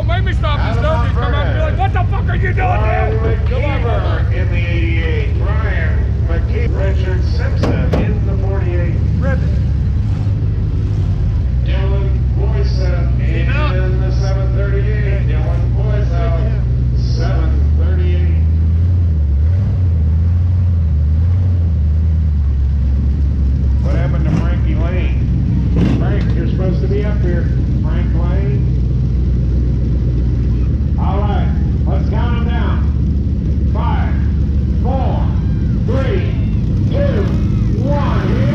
Don't make me stop and start. You come out and be like, what the fuck are you doing Brian there? McKeever in the 88. Brian McKeever. Richard Simpson in the 48. Ribbon. Dylan Boysel in the 738. Dylan Boysel, 738. What happened to Frankie Lane? Frank, you're supposed to be up here. Frank Lane. All right, let's count them down. 5, 4, 3, 2, 1.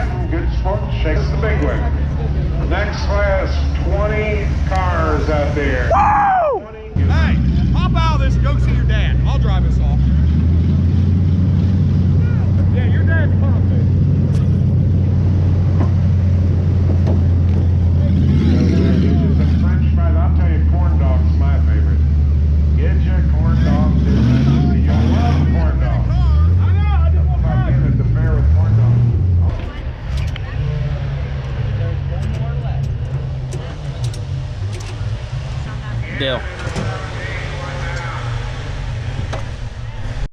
riding, good sport, shakes the big one. Next class, 20 cars out there. Woo! 20. Hey, hop out of this and go see your dad. I'll drive us off. Yeah, your dad's pumped, dude. Some French fries. I'll tell you, corn dog's my favorite. Get your corn dogs. You'll love corn dogs. I know, I just want I've been to. at the fair with corn dogs. Dale.